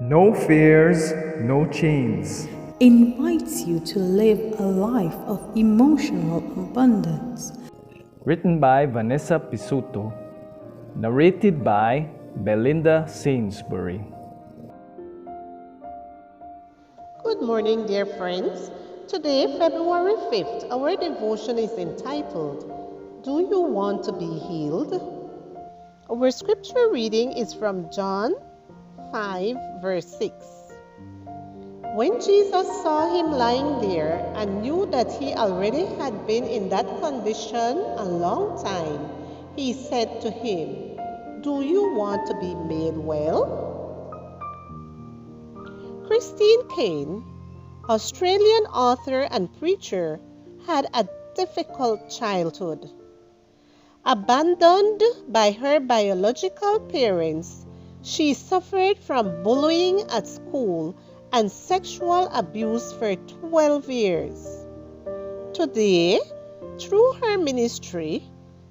No fears, no chains. Invites you to live a life of emotional abundance. Written by Vanessa Pisuto. Narrated by Belinda Sainsbury. Good morning, dear friends. Today, February 5th, our devotion is entitled, Do You Want to Be Healed? Our scripture reading is from John 5, verse 6. When Jesus saw him lying there and knew that he already had been in that condition a long time, he said to him, Do you want to be made well? Christine Caine, Australian author and preacher, had a difficult childhood. Abandoned by her biological parents, she suffered from bullying at school and sexual abuse for 12 years. Today, through her ministry,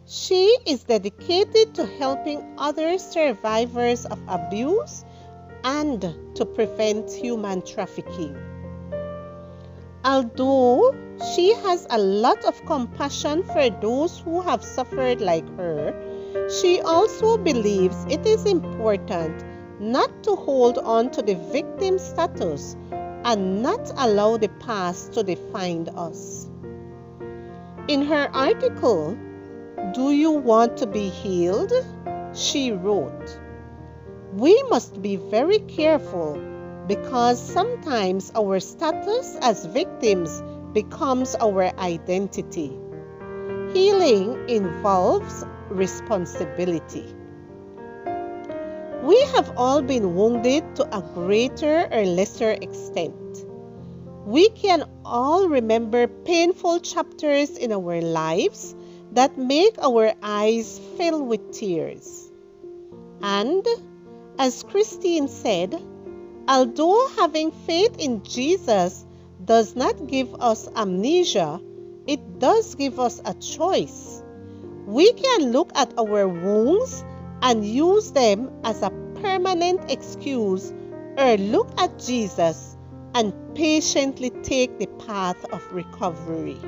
she is dedicated to helping other survivors of abuse and to prevent human trafficking. Although she has a lot of compassion for those who have suffered like her, she also believes it is important not to hold on to the victim status and not allow the past to define us. In her article, Do You Want to Be Healed? She wrote, We must be very careful because sometimes our status as victims becomes our identity. Healing involves responsibility. We have all been wounded to a greater or lesser extent. We can all remember painful chapters in our lives that make our eyes fill with tears. And, as Christine said, although having faith in Jesus does not give us amnesia, it does give us a choice. We can look at our wounds and use them as a permanent excuse, or look at Jesus and patiently take the path of recovery.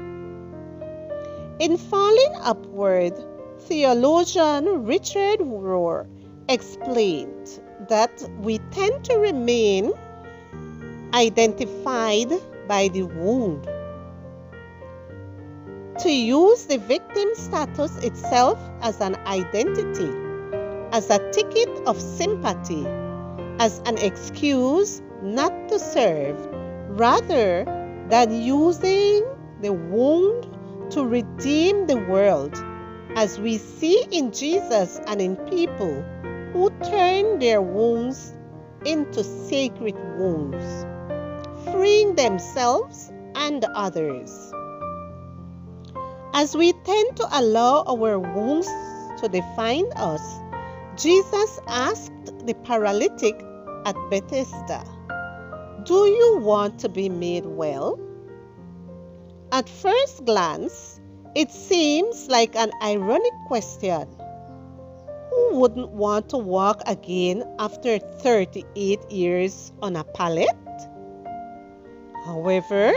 In Falling Upward, theologian Richard Rohr explained that we tend to remain identified by the wound. To use the victim status itself as an identity, as a ticket of sympathy, as an excuse not to serve, rather than using the wound to redeem the world, as we see in Jesus and in people who turn their wounds into sacred wounds, freeing themselves and others. As we tend to allow our wounds to define us, Jesus asked the paralytic at Bethesda, Do you want to be made well? At first glance, it seems like an ironic question. Who wouldn't want to walk again after 38 years on a pallet? However,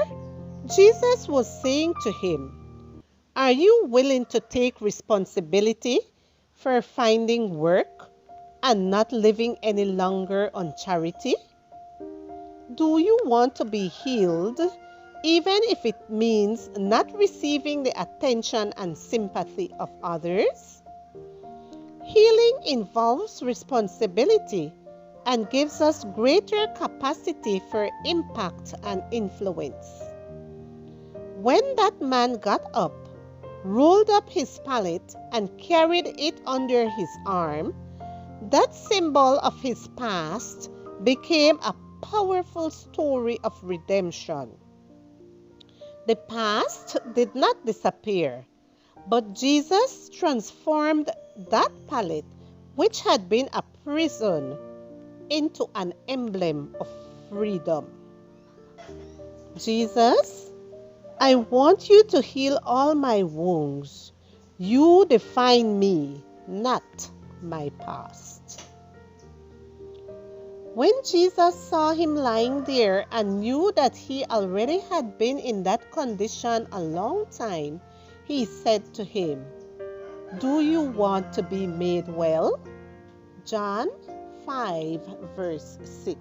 Jesus was saying to him, Are you willing to take responsibility for finding work and not living any longer on charity? Do you want to be healed, even if it means not receiving the attention and sympathy of others? Healing involves responsibility and gives us greater capacity for impact and influence. When that man got up, rolled up his pallet, and carried it under his arm, that symbol of his past became a powerful story of redemption. The past did not disappear, but Jesus transformed that pallet, which had been a prison, into an emblem of freedom. Jesus, I want you to heal all my wounds. You define me, not my past. When Jesus saw him lying there and knew that he already had been in that condition a long time, he said to him, "Do you want to be made well?" John 5 verse 6.